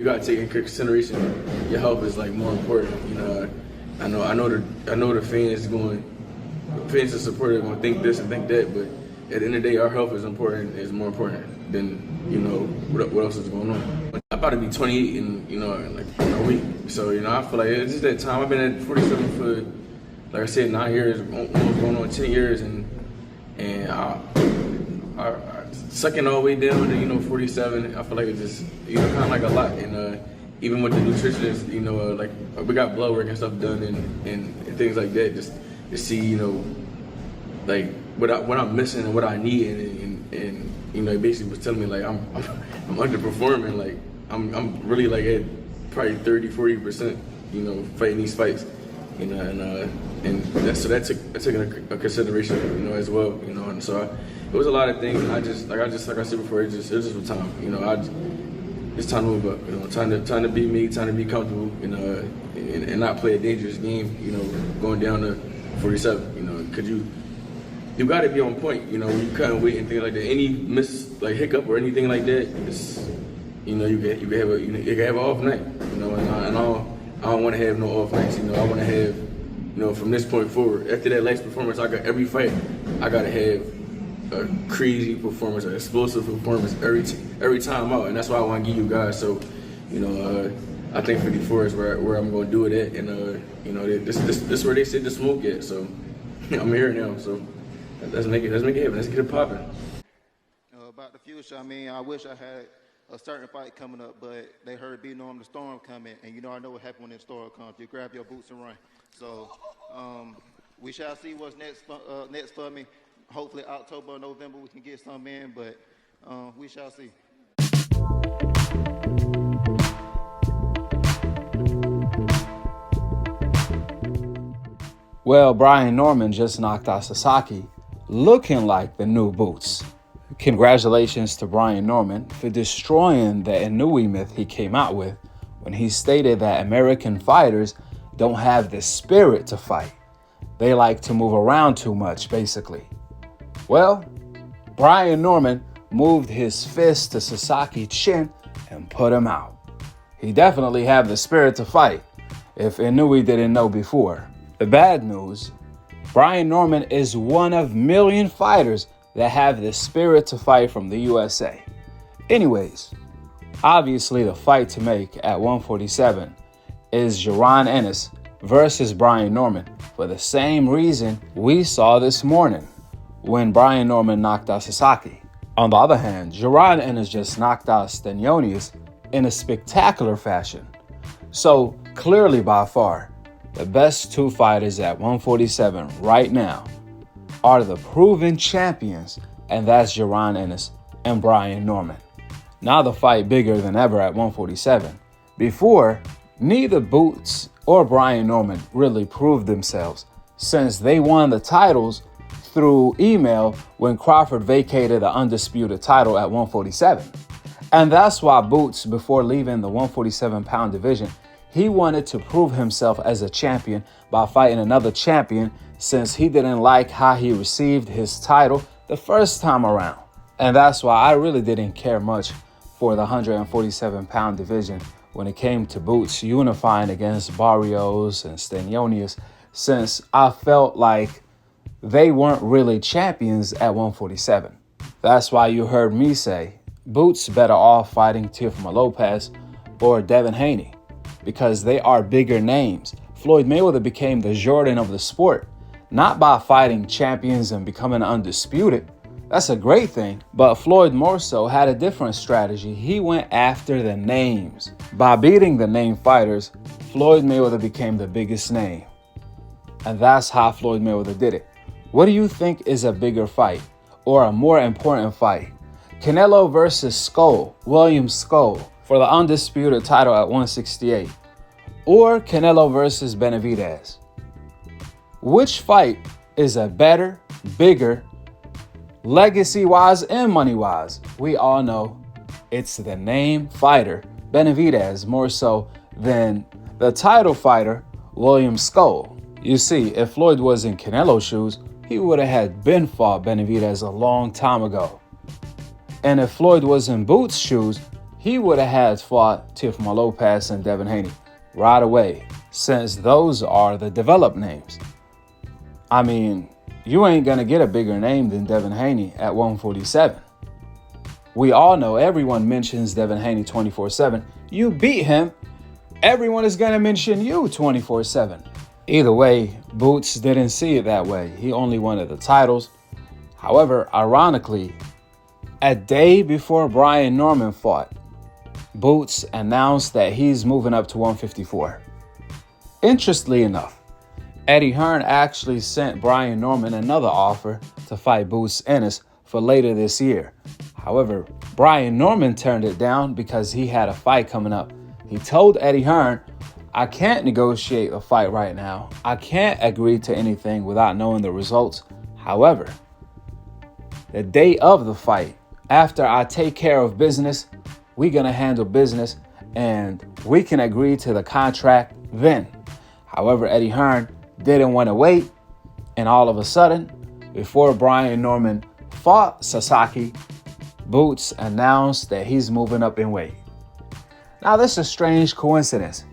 You gotta take into consideration your health is like more important. You know, I know the fans and supporters are gonna think this and think that, but at the end of the day, our health is more important than what else is going on. I'm about to be 28 in a week, so I feel like it's just that time. I've been at 47 for, like I said, 9 years, almost going on 10 years, and I sucking all the way down to 47. I feel like it's just kind of like a lot, and even with the nutritionist, like we got blood work and stuff done and things like that, just to see like what I'm missing and what I need, and it basically was telling me like I'm underperforming, like I'm really like at probably 30-40%, fighting these fights, and that took into consideration, as well, and so it was a lot of things. Like I said before, it just was time, it's time to move up, time to be me, time to be comfortable, and not play a dangerous game, going down to 47, because you got to be on point, when you can't wait and things like that. Any hiccup or anything like that, it's, you can have an off night, and I don't want to have no off nights, I want to have, from this point forward, after that last performance, every fight, I got to have a crazy performance, an explosive performance every time out, and that's why I want to give you guys. So, I think 54 is where I'm going to do it at, and this is where they said the smoke at. So, I'm here now. So, let's make it happen. Let's get it popping. About the future, I wish I had a certain fight coming up, but they heard Brain Norman the Storm coming, and I know what happens when the storm comes. You grab your boots and run. So, we shall see what's next for me. Hopefully October or November we can get some in, but we shall see. Well, Brain Norman just knocked out Sasaki, looking like the new Boots. Congratulations to Brain Norman for destroying the Inoue myth he came out with when he stated that American fighters don't have the spirit to fight. They like to move around too much, basically. Well, Brain Norman moved his fist to Sasaki's chin and put him out. He definitely have the spirit to fight, if Inoue didn't know before. The bad news, Brain Norman is one of million fighters that have the spirit to fight from the USA. Anyways, obviously the fight to make at 147 is Jaron Ennis versus Brain Norman for the same reason we saw this morning when Brain Norman knocked out Sasaki. On the other hand, Jaron Ennis just knocked out Stenonius in a spectacular fashion. So clearly by far, the best two fighters at 147 right now are the proven champions, and that's Jaron Ennis and Brain Norman. Now the fight bigger than ever at 147. Before, neither Boots or Brain Norman really proved themselves since they won the titles through email when Crawford vacated the undisputed title at 147. And that's why Boots, before leaving the 147-pound division, he wanted to prove himself as a champion by fighting another champion since he didn't like how he received his title the first time around. And that's why I really didn't care much for the 147-pound division when it came to Boots unifying against Barrios and Stenonius, since I felt like they weren't really champions at 147. That's why you heard me say Boots better off fighting Teofimo Lopez or Devin Haney, because they are bigger names. Floyd Mayweather became the Jordan of the sport, not by fighting champions and becoming undisputed. That's a great thing, but Floyd more so had a different strategy. He went after the names. By beating the name fighters, Floyd Mayweather became the biggest name. And that's how Floyd Mayweather did it. What do you think is a bigger fight or a more important fight? Canelo versus William Skull for the undisputed title at 168, or Canelo versus Benavidez? Which fight is a better, bigger, legacy-wise and money-wise? We all know it's the name fighter, Benavidez, more so than the title fighter, William Skull. You see, if Floyd was in Canelo's shoes, he would have had been fought Benavidez a long time ago. And if Floyd was in Boots' shoes, he would have had fought Teofimo Lopez and Devin Haney right away, since those are the developed names. I mean, you ain't going to get a bigger name than Devin Haney at 147. We all know, everyone mentions Devin Haney 24/7. You beat him, everyone is going to mention you 24/7. Either way, Boots didn't see it that way. He only wanted the titles. However, ironically, a day before Brian Norman fought, Boots announced that he's moving up to 154. Interestingly enough, Eddie Hearn actually sent Brian Norman another offer to fight Boots Ennis for later this year. However, Brian Norman turned it down because he had a fight coming up. He told Eddie Hearn, I can't negotiate a fight right now. I can't agree to anything without knowing the results. However, the day of the fight, after I take care of business, we're going to handle business and we can agree to the contract then. However, Eddie Hearn didn't want to wait. And all of a sudden, before Brian Norman fought Sasaki, Boots announced that he's moving up in weight. Now, this is a strange coincidence.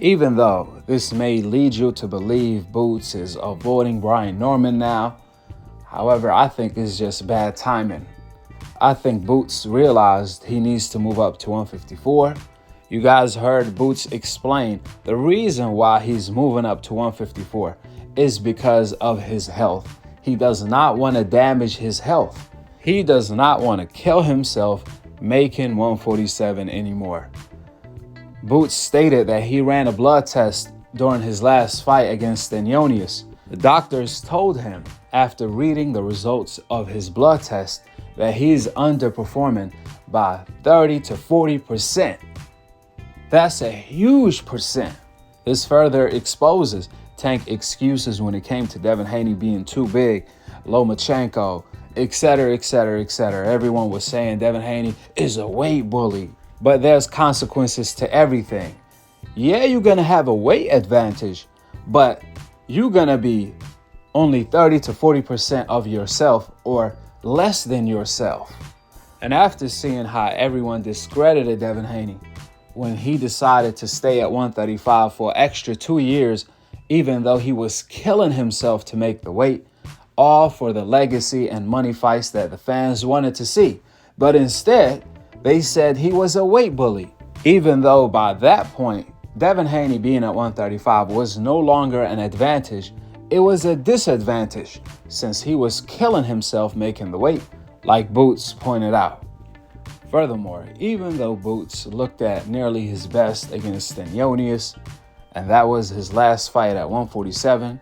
Even though this may lead you to believe Boots is avoiding Brian Norman now, however, I think it's just bad timing. I think Boots realized he needs to move up to 154. You guys heard Boots explain the reason why he's moving up to 154 is because of his health. He does not want to damage his health. He does not want to kill himself making 147 anymore. Boots stated that he ran a blood test during his last fight against Stenonius. The doctors told him, after reading the results of his blood test, that he's underperforming by 30 to 40%. That's a huge percent. This further exposes Tank excuses when it came to Devin Haney being too big, Lomachenko, etc., etc., etc. Everyone was saying Devin Haney is a weight bully. But there's consequences to everything. Yeah, you're going to have a weight advantage, but you're going to be only 30 to 40% of yourself or less than yourself. And after seeing how everyone discredited Devin Haney when he decided to stay at 135 for an extra 2 years, even though he was killing himself to make the weight, all for the legacy and money fights that the fans wanted to see. But instead, they said he was a weight bully, even though by that point, Devin Haney being at 135 was no longer an advantage. It was a disadvantage since he was killing himself making the weight, like Boots pointed out. Furthermore, even though Boots looked at nearly his best against Stenonius, and that was his last fight at 147,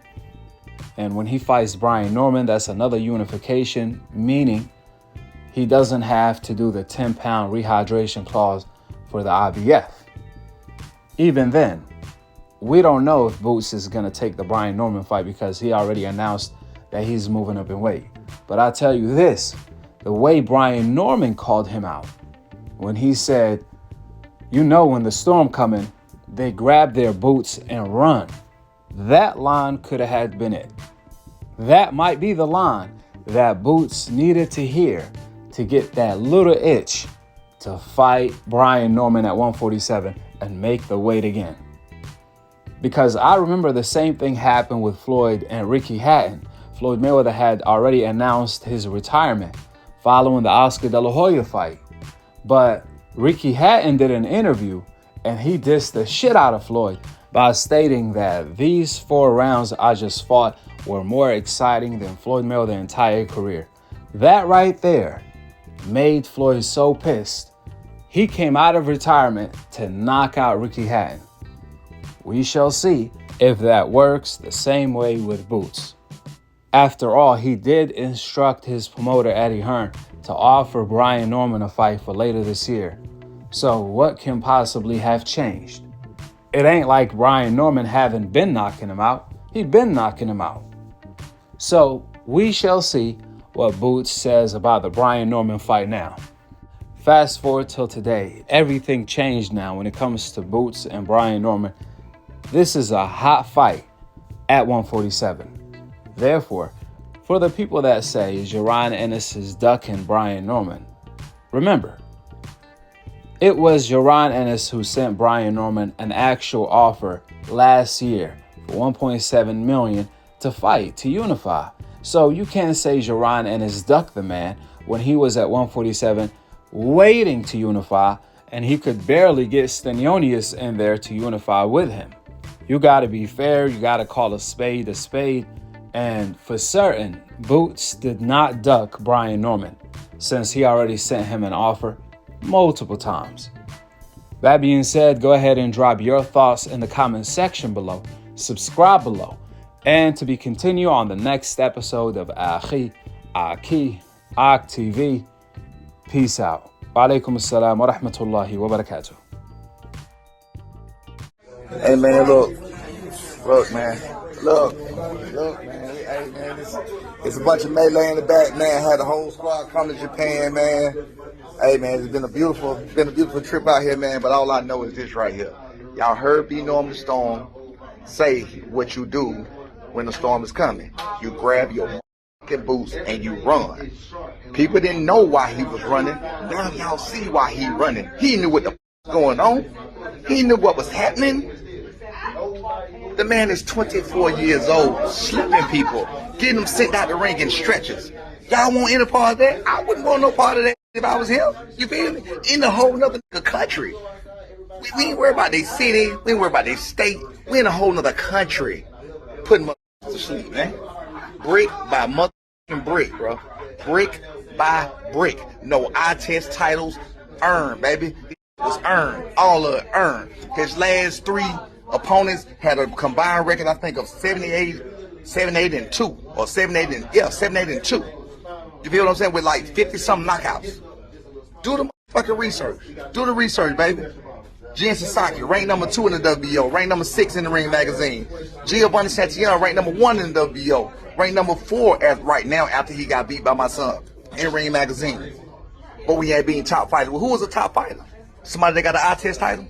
and when he fights Brian Norman, that's another unification, meaning he doesn't have to do the 10-pound rehydration clause for the IBF. Even then, we don't know if Boots is going to take the Brian Norman fight because he already announced that he's moving up in weight. But I tell you this, the way Brian Norman called him out, when he said, you know, when the storm coming, they grab their boots and run. That line could have had been it. That might be the line that Boots needed to hear to get that little itch to fight Brian Norman at 147 and make the weight again. Because I remember the same thing happened with Floyd and Ricky Hatton. Floyd Mayweather had already announced his retirement following the Oscar De La Hoya fight. But Ricky Hatton did an interview and he dissed the shit out of Floyd by stating that these 4 rounds I just fought were more exciting than Floyd Mayweather's entire career. That right there made Floyd so pissed. He came out of retirement to knock out Ricky Hatton. We shall see if that works the same way with Boots. After all, he did instruct his promoter Eddie Hearn to offer Brian Norman a fight for later this year. So what can possibly have changed? It ain't like Brian Norman haven't been knocking him out. He's been knocking him out. So we shall see what Boots says about the Brian Norman fight now. Fast forward till today. Everything changed now when it comes to Boots and Brian Norman. This is a hot fight at 147. Therefore, for the people that say Jaron Ennis is ducking Brian Norman, remember, It was Jaron Ennis who sent Brain Norman an actual offer last year for $1.7 million to fight, to unify. So you can't say Jaron Ennis ducked the man when he was at 147 waiting to unify, and he could barely get Stenonius in there to unify with him. You got to be fair. You got to call a spade a spade. And for certain, Boots did not duck Brain Norman, since he already sent him an offer multiple times. That being said, go ahead and drop your thoughts in the comment section below. Subscribe below. And to be continued on the next episode of Akhi, Akhi TV. Peace out. Wa alaikum assalam wa rahmatullahi wa barakatuh. Hey man, look, man, look, man. Hey man, it's a bunch of melee in the back, man. Had the whole squad come to Japan, man. Hey man, it's been a beautiful trip out here, man. But all I know is this right here. Y'all heard Brain Norman the Storm say what you do when the storm is coming. You grab your boots and you run. People didn't know why he was running. Now y'all see why he running. He knew what the was going on. He knew what was happening. The man is 24 years old, slipping people, getting them sent out the ring in stretches. Y'all want any part of that? I wouldn't want no part of that if I was him. You feel me? In a whole nother country. We ain't worried about their city. We ain't worried about their state. We in a whole nother country. Putting motherfuckers to sleep, man. Brick by motherfucking brick, bro. Brick by brick. No eye test titles. Earned, baby. It was earned. All of it earned. His last 3 opponents had a combined record, I think, of 7-8 and 2, or 7-8 and 2. You feel what I'm saying? With like 50-something knockouts. Do the motherfucking research. Do the research, baby. Jaron Ennis, ranked number 2 in the WBO, ranked number 6 in the Ring magazine. Giovanni Santillano, ranked number 1 in the WBO, ranked number 4 as right now after he got beat by my son in Ring magazine. But we had been top fighter. Well, who was a top fighter? Somebody that got an eye test title?